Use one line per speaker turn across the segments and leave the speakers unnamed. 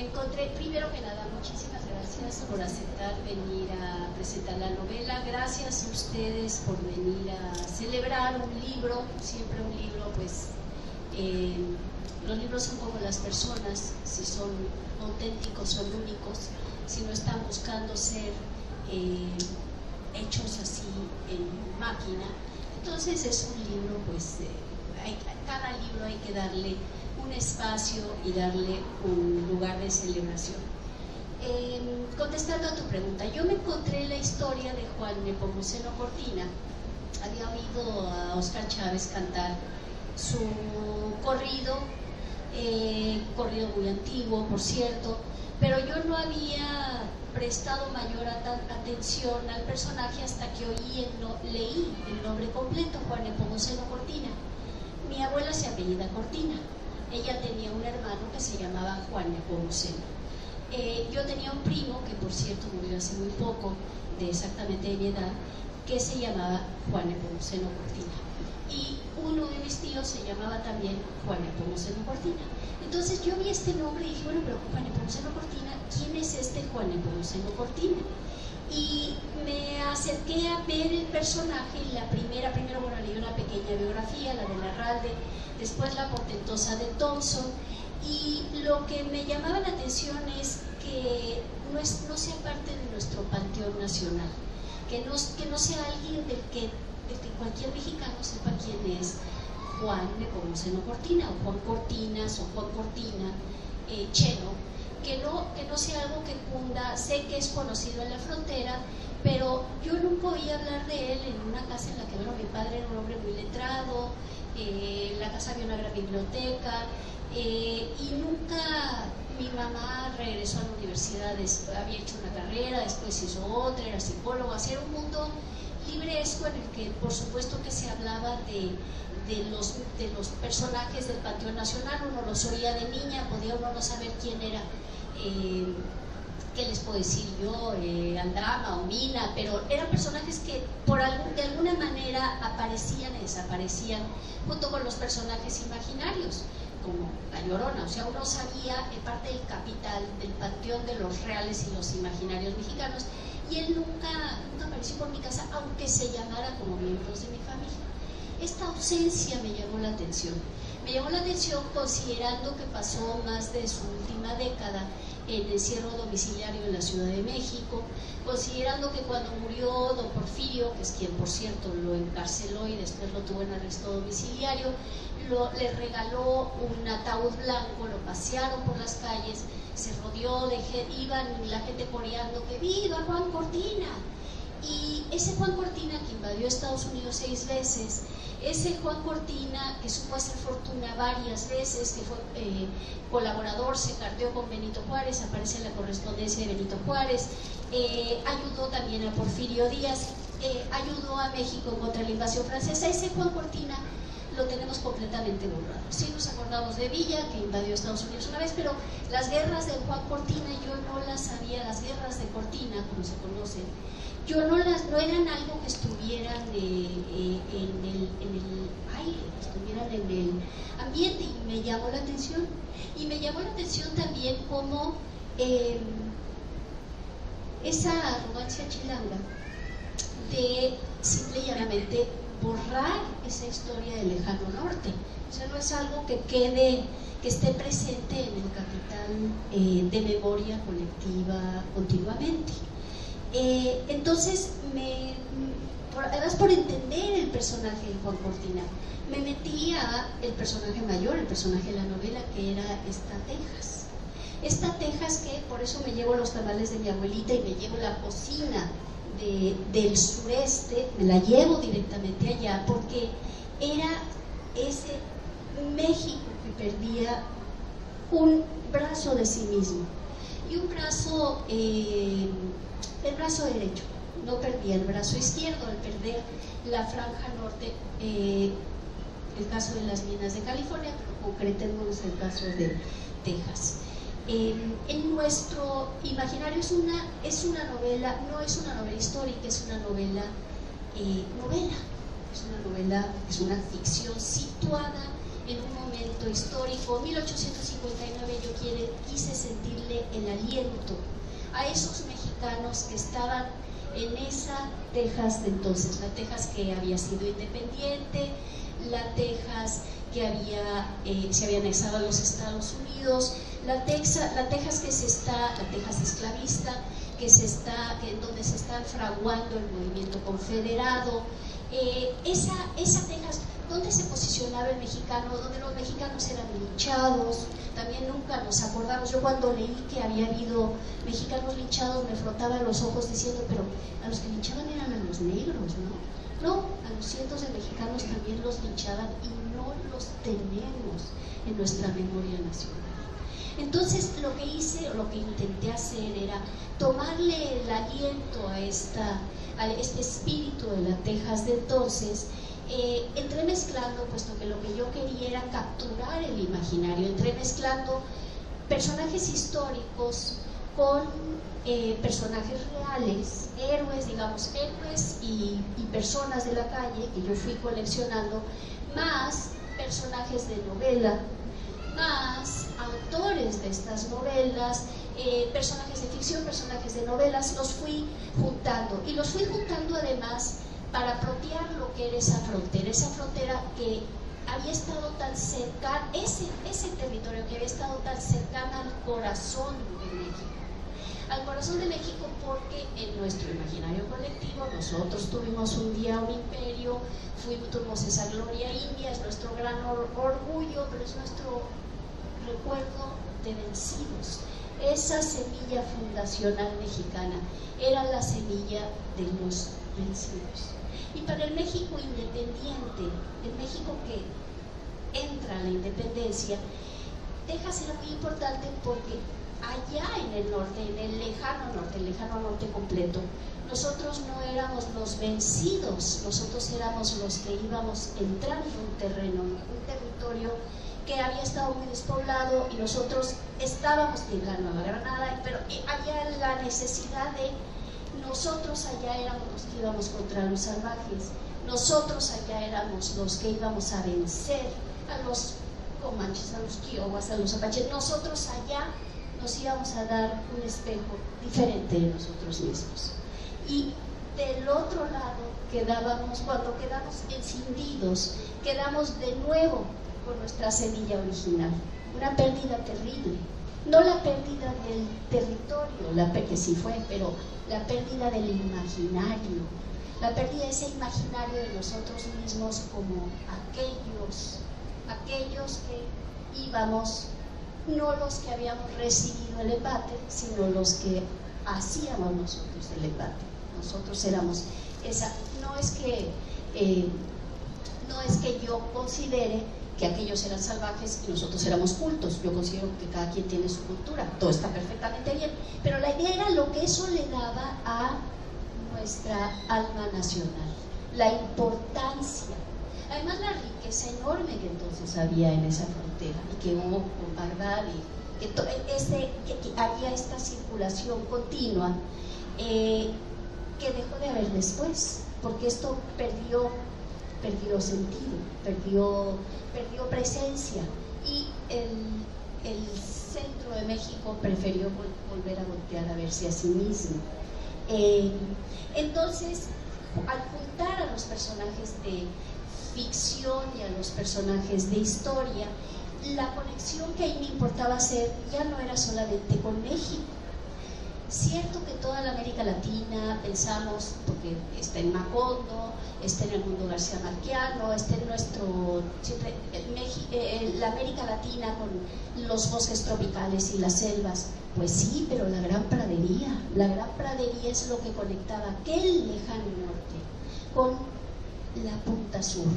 me encontré, primero que nada, muchísimas gracias por aceptar venir a presentar la novela. Gracias a ustedes por venir a celebrar un libro, siempre un libro, pues los libros son como las personas, si son auténticos, son únicos, si no están buscando ser hechos así en máquina. Entonces es un libro, pues cada libro hay que darle un espacio y darle un lugar de celebración. Contestando a tu pregunta, yo me encontré la historia de Juan Nepomuceno Cortina. Había oído a Óscar Chávez cantar su corrido, corrido muy antiguo, por cierto, pero yo no había prestado mayor atención al personaje hasta que leí el nombre completo, Juan Nepomuceno Cortina. Mi abuela se apellida Cortina. Ella tenía un hermano que se llamaba Juan Nepomuceno. Yo tenía un primo, que por cierto murió hace muy poco, exactamente de mi edad, que se llamaba Juan Nepomuceno Cortina. Y uno de mis tíos se llamaba también Juan Nepomuceno Cortina. Entonces yo vi este nombre y dije, bueno, pero Juan Nepomuceno Cortina, ¿quién es este Juan Nepomuceno Cortina? Y me acerqué a ver el personaje, primero bueno, leí una pequeña biografía, la de Larralde, después la portentosa de Thompson, y lo que me llamaba la atención es que no sea parte de nuestro panteón nacional, que no sea alguien del que cualquier mexicano sepa quién es Juan Nepomuceno Cortina, o Juan Cortinas, o Juan Cortina, Cheno, que no sea algo que cunda. Sé que es conocido en la frontera, pero yo nunca oí hablar de él en una casa en la que, bueno, mi padre era un hombre muy letrado, en la casa había una gran biblioteca, y nunca mi mamá regresó a la universidad, había hecho una carrera, después hizo otra, era psicóloga, hacía un mundo libresco en el que por supuesto que se hablaba de los personajes del Panteón Nacional. Uno los oía de niña, podía uno no saber quién era, ¿qué les puedo decir yo? Aldama o Mina, pero eran personajes que de alguna manera aparecían y desaparecían junto con los personajes imaginarios, como La Llorona. O sea, uno sabía parte del capital, del panteón de los reales y los imaginarios mexicanos, y él nunca apareció por mi casa, aunque se llamara como miembros de mi familia. Esta ausencia me llamó la atención. Me llamó la atención considerando que pasó más de su última década en encierro domiciliario en la Ciudad de México, considerando que cuando murió don Porfirio, que es quien por cierto lo encarceló y después lo tuvo en arresto domiciliario, le regaló un ataúd blanco, lo pasearon por las calles, se rodeó de gente, iban la gente coreando que ¡viva Juan Cortina! Y ese Juan Cortina que invadió Estados Unidos 6 veces, ese Juan Cortina que supo hacer fortuna varias veces, que fue colaborador, se carteó con Benito Juárez, aparece en la correspondencia de Benito Juárez, ayudó también a Porfirio Díaz, ayudó a México contra la invasión francesa. Ese Juan Cortina lo tenemos completamente borrado. Sí nos acordamos de Villa, que invadió Estados Unidos una vez, pero las guerras de Juan Cortina yo no las sabía, las guerras de Cortina, como se conocen, no eran algo que estuvieran en el aire, que estuvieran en el ambiente, y me llamó la atención. Y me llamó la atención también como esa arrogancia chilanga de simple y llanamente borrar esa historia del lejano norte. O sea, no es algo que esté presente en el capital de memoria colectiva continuamente. Entonces, además por entender el personaje de Juan Cortina, me metí a el personaje mayor, el personaje de la novela, que era esta Texas. Esta Texas que, por eso me llevo los tamales de mi abuelita y me llevo la cocina del sureste, me la llevo directamente allá, porque era ese México que perdía un brazo de sí mismo, y un brazo, el brazo derecho, no perdía el brazo izquierdo al perder la franja norte, el caso de las minas de California, pero concretemos el caso de Texas. En nuestro imaginario es una novela, no es una novela histórica, es una novela, es una ficción situada en un momento histórico. 1859 yo quise sentirle el aliento a esos mexicanos que estaban en esa Texas de entonces, la Texas que había sido independiente, la Texas que se había anexado a los Estados Unidos, la Texas esclavista, donde se está fraguando el movimiento confederado, esa Texas donde se posicionaba el mexicano, donde los mexicanos eran linchados. También nunca nos acordamos. Yo cuando leí que había habido mexicanos linchados me frotaba los ojos diciendo, pero a los que linchaban eran a los negros, ¿no? No, a los cientos de mexicanos también los linchaban y no los tenemos en nuestra memoria nacional. Entonces lo que hice, o lo que intenté hacer era tomarle el aliento a este espíritu de la Texas de entonces, entremezclando, puesto que lo que yo quería era capturar el imaginario, entremezclando personajes históricos con personajes reales, héroes y personas de la calle que yo fui coleccionando, más personajes de novela, más autores de estas novelas, personajes de ficción, personajes de novelas, los fui juntando, y los fui juntando además para apropiar lo que era esa frontera que había estado tan cercana, ese territorio que había estado tan cercano al corazón de México, porque en nuestro imaginario colectivo nosotros tuvimos un día un imperio, tuvimos esa gloria india, es nuestro gran orgullo, pero es nuestro recuerdo de vencidos. Esa semilla fundacional mexicana era la semilla de los vencidos. Y para el México independiente, el México que entra a la independencia, Texas era muy importante porque allá en el norte, en el lejano norte completo, nosotros no éramos los vencidos, nosotros éramos los que íbamos entrando un territorio que había estado muy despoblado, y nosotros estábamos en la Nueva Granada, pero había la necesidad de, nosotros allá éramos los que íbamos contra los salvajes, nosotros allá éramos los que íbamos a vencer a los comanches, a los kiowas, a los apaches, nosotros allá nos íbamos a dar un espejo diferente de nosotros mismos. Y del otro lado cuando quedamos encindidos, quedamos de nuevo con nuestra semilla original, una pérdida terrible, no la pérdida del territorio, que sí fue, pero la pérdida del imaginario, la pérdida de ese imaginario de nosotros mismos como aquellos que íbamos, no los que habíamos recibido el embate, sino los que hacíamos nosotros el embate. Nosotros éramos esa, no es que yo considere que aquellos eran salvajes y nosotros éramos cultos. Yo considero que cada quien tiene su cultura, todo está perfectamente bien, pero la idea era lo que eso le daba a nuestra alma nacional, la importancia, además la riqueza enorme que entonces había en esa frontera y que hubo con Bagdad, y que había esta circulación continua que dejó de haber después, porque esto perdió sentido, perdió presencia, y el centro de México prefirió volver a voltear a verse a sí mismo. Entonces, al juntar a los personajes de ficción y a los personajes de historia, la conexión que ahí me importaba hacer ya no era solamente con México. Cierto que toda la América Latina, pensamos, porque está en Macondo, está en el Mundo García Marquiano, está en la América Latina con los bosques tropicales y las selvas. Pues sí, pero la gran pradería es lo que conectaba aquel lejano norte con la punta sur,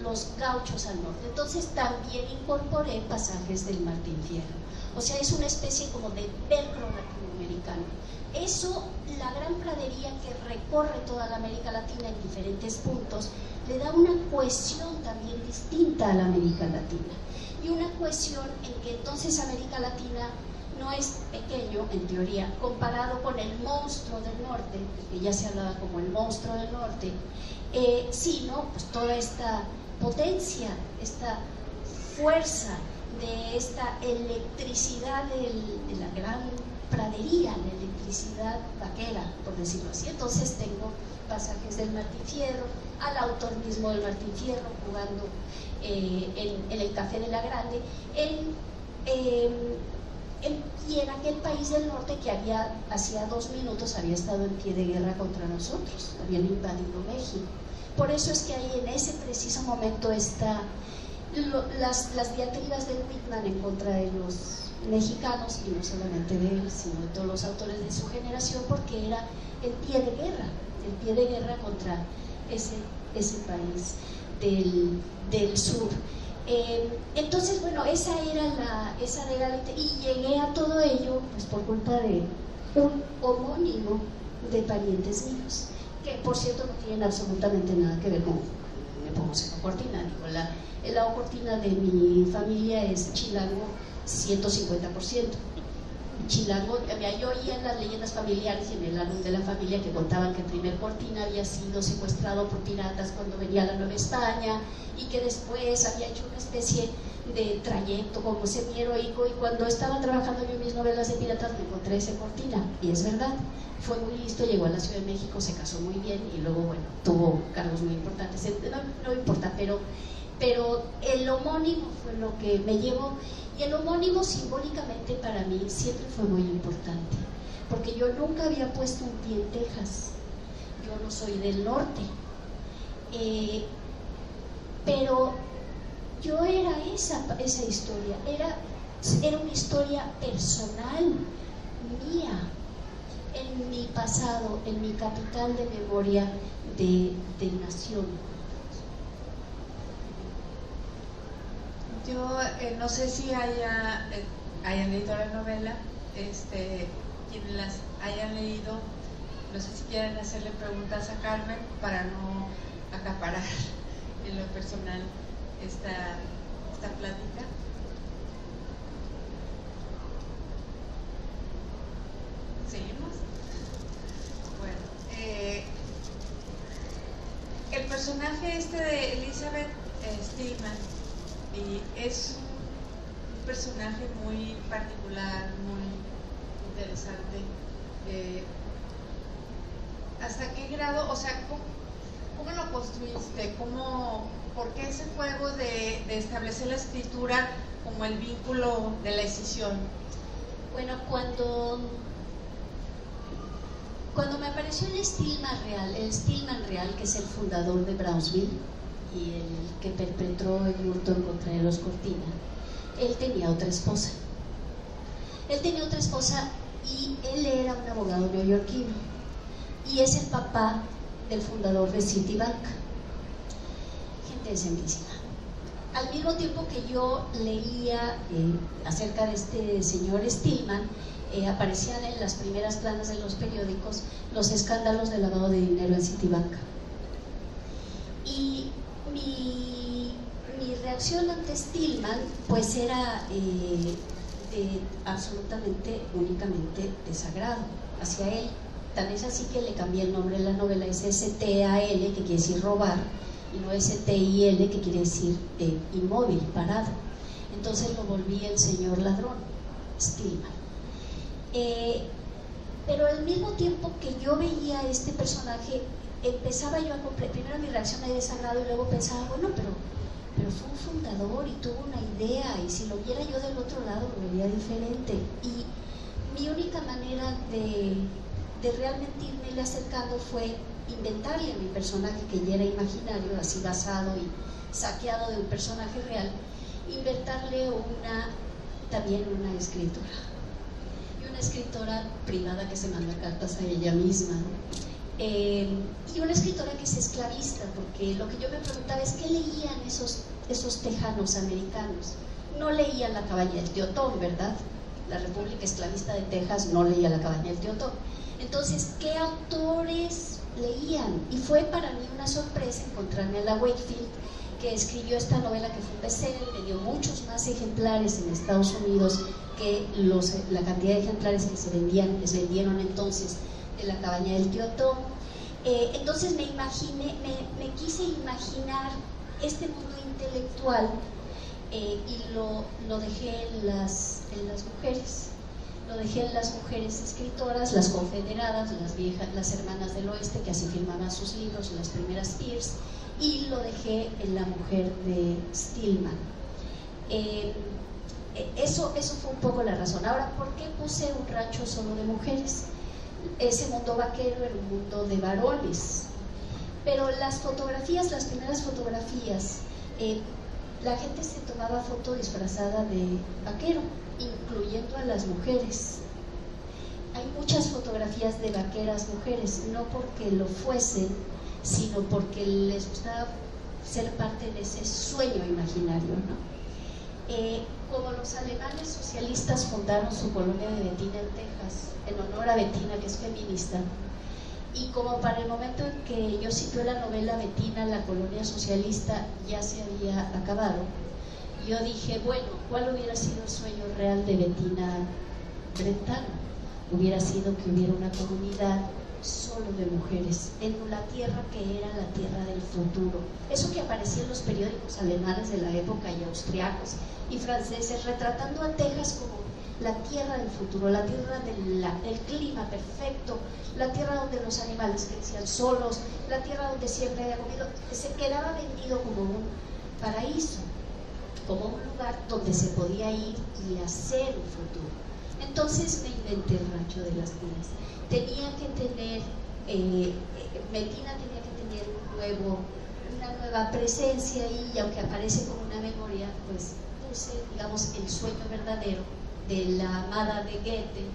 los gauchos al norte. Entonces también incorporé pasajes del Martín Fierro. O sea, es una especie como de velcro latinoamericano. Eso, la gran pradería que recorre toda la América Latina en diferentes puntos, le da una cohesión también distinta a la América Latina. Y una cohesión en que entonces América Latina no es pequeño, en teoría, comparado con el monstruo del norte, que ya se hablaba como el monstruo del norte, sino pues toda esta potencia, esta fuerza de esta electricidad de la gran pradería, la electricidad vaquera, por decirlo así. Entonces tengo pasajes del Martín Fierro, al autor mismo del Martín Fierro jugando en el Café de la Grande, y en aquel país del norte que hacía 2 minutos había estado en pie de guerra contra nosotros, habían invadido México. Por eso es que ahí en ese preciso momento está las diatribas de Whitman en contra de los mexicanos, y no solamente de él, sino de todos los autores de su generación, porque era el pie de guerra contra ese país del sur. Entonces, bueno, esa era la y llegué a todo ello pues por culpa de un homónimo de parientes míos, que por cierto no tienen absolutamente nada que ver con Nepomuceno Cortina. Digo, el lado Cortina de mi familia es chilango 150%. Chilango, yo oía en las leyendas familiares y en el álbum de la familia que contaban que el primer Cortina había sido secuestrado por piratas cuando venía a la Nueva España, y que después había hecho una especie de trayecto como semi-heroico, y cuando estaba trabajando yo en mis novelas de piratas me encontré ese Cortina, y es verdad, fue muy listo, llegó a la Ciudad de México, se casó muy bien y luego, bueno, tuvo cargos muy importantes, no importa, pero el homónimo fue lo que me llevó. Y el homónimo simbólicamente para mí siempre fue muy importante, porque yo nunca había puesto un pie en Texas, yo no soy del norte, pero yo era esa historia, era una historia personal mía, en mi pasado, en mi capital de memoria de nación.
Yo no sé si hayan leído la novela, quienes las hayan leído, no sé si quieren hacerle preguntas a Carmen para no acaparar en lo personal esta plática. ¿Seguimos? Bueno, el personaje de Elizabeth Stillman es un personaje muy particular, muy interesante. ¿Hasta qué grado, o sea, cómo lo construiste? ¿Por qué ese juego de establecer la escritura como el vínculo de la escisión?
Bueno, cuando me apareció el Stillman Real, que es el fundador de Brownsville y el que perpetró el hurto en contra de los Cortina, él tenía otra esposa. Y él era un abogado neoyorquino y es el papá del fundador de Citibank. Gente decentísima. Al mismo tiempo que yo leía acerca de este señor Stillman, aparecían en las primeras planas de los periódicos los escándalos de lavado de dinero en Citibank. Y mi reacción ante Stillman pues era absolutamente, únicamente desagrado hacia él. Tan es así que le cambié el nombre de la novela, es STAL, que quiere decir robar, y no STIL, que quiere decir inmóvil, parado. Entonces lo volví el señor ladrón, Stillman. Pero al mismo tiempo que yo veía a este personaje, empezaba yo a comprender, primero mi reacción de desagrado, y luego pensaba, bueno, pero fue un fundador y tuvo una idea, y si lo viera yo del otro lado lo vería diferente. Y mi única manera de realmente irme acercando fue inventarle a mi personaje, que ya era imaginario, así basado y saqueado de un personaje real, inventarle también una escritora, y una escritora privada que se manda cartas a ella misma, y una escritora que es esclavista, porque lo que yo me preguntaba es qué leían esos tejanos americanos. No leían La cabaña del tío Tom, ¿verdad? La República Esclavista de Texas no leía La cabaña del tío Tom. Entonces, ¿qué autores leían? Y fue para mí una sorpresa encontrarme a la Wakefield, que escribió esta novela que fue un bestseller, que dio muchos más ejemplares en Estados Unidos que la cantidad de ejemplares que se vendieron entonces de La cabaña del tío Tom. Entonces me quise imaginar este mundo intelectual, y lo dejé en las mujeres, lo dejé en las mujeres escritoras, las confederadas, las hermanas del oeste, que así firmaban sus libros, las primeras Pierce, y lo dejé en la mujer de Stillman. Eso fue un poco la razón. Ahora, ¿por qué puse un rancho solo de mujeres? Ese mundo vaquero era un mundo de varones, pero las fotografías, las primeras fotografías, la gente se tomaba foto disfrazada de vaquero, incluyendo a las mujeres. Hay muchas fotografías de vaqueras mujeres, no porque lo fuesen, sino porque les gustaba ser parte de ese sueño imaginario, ¿no? Como los alemanes socialistas fundaron su colonia de Bettina en Texas, en honor a Bettina, que es feminista, y como para el momento en que yo situé la novela Bettina, la colonia socialista ya se había acabado, yo dije, bueno, ¿cuál hubiera sido el sueño real de Bettina Brentano? Hubiera sido que hubiera una comunidad solo de mujeres en la tierra que era la tierra del futuro. Eso que aparecía en los periódicos alemanes de la época y austriacos y franceses, retratando a Texas como la tierra del futuro, la tierra del clima perfecto, la tierra donde los animales crecían solos, la tierra donde siempre había comido. Se quedaba vendido como un paraíso, como un lugar donde se podía ir y hacer un futuro. Entonces me inventé el rancho de las niñas. Tenía que tener, Bettina tenía que tener una nueva presencia ahí, y aunque aparece como una memoria, pues puse, digamos, el sueño verdadero de la amada de Goethe,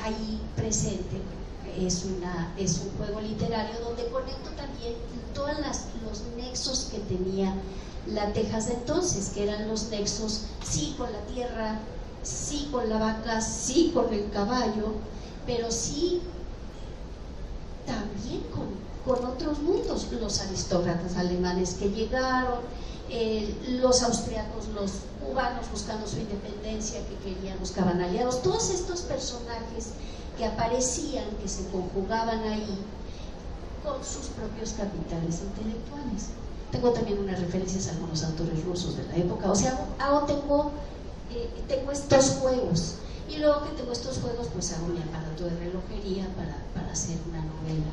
ahí presente. Es un juego literario donde conecto también todos los nexos que tenía la Texas de entonces, que eran los nexos, sí con la tierra, sí con la vaca, sí con el caballo, pero sí también con otros mundos, los aristócratas alemanes que llegaron, los austriacos, los cubanos buscando su independencia, que buscaban aliados, todos estos personajes que aparecían, que se conjugaban ahí con sus propios capitales intelectuales. Tengo también unas referencias a algunos autores rusos de la época, o sea, tengo estos juegos, y luego que tengo estos juegos, pues hago mi aparato de relojería para hacer una novela.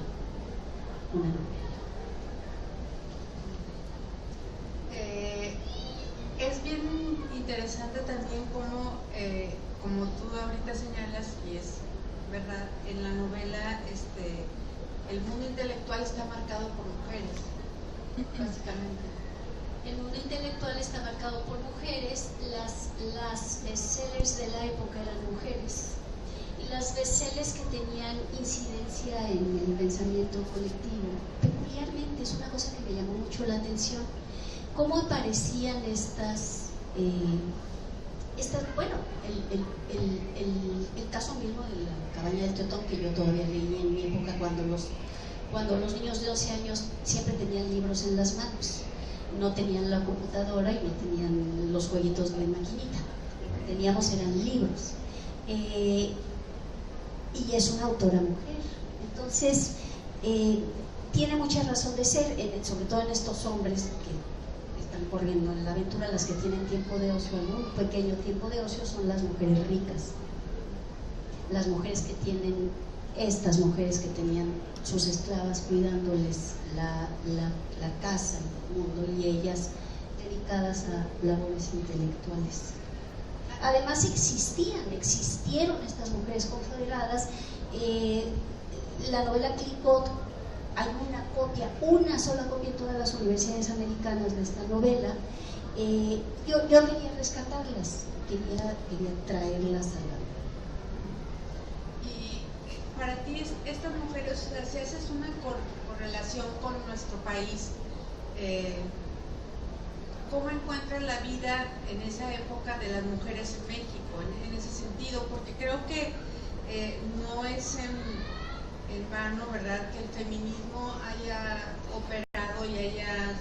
Es bien interesante también como tú ahorita señalas, y es verdad, en la novela el mundo intelectual está marcado por mujeres, básicamente.
El mundo intelectual está marcado por mujeres, las bestsellers de la época eran mujeres, y las bestsellers que tenían incidencia en el pensamiento colectivo. Peculiarmente, es una cosa que me llamó mucho la atención, cómo aparecían bueno, el caso mismo de la cabaña del Teotón, que yo todavía leí en mi época, cuando los niños de 12 años siempre tenían libros en las manos, no tenían la computadora y no tenían los jueguitos de maquinita, lo que teníamos eran libros, y es una autora mujer. Entonces tiene mucha razón de ser, sobre todo en estos hombres que están corriendo en la aventura. Las que tienen tiempo de ocio, un pequeño tiempo de ocio, son las mujeres ricas, las mujeres que tienen, estas mujeres que tenían sus esclavas cuidándoles la casa, el mundo, y ellas dedicadas a labores intelectuales. Además existieron estas mujeres confederadas. La novela Cliquot, hay una sola copia en todas las universidades americanas de esta novela. Yo quería rescatarlas, quería traerlas a la...
Y para ti, estas mujeres, o sea, si haces una correlación con nuestro país, ¿cómo encuentran la vida en esa época de las mujeres en México, en ese sentido? Porque creo que no es en vano, ¿verdad?, que el feminismo haya operado y haya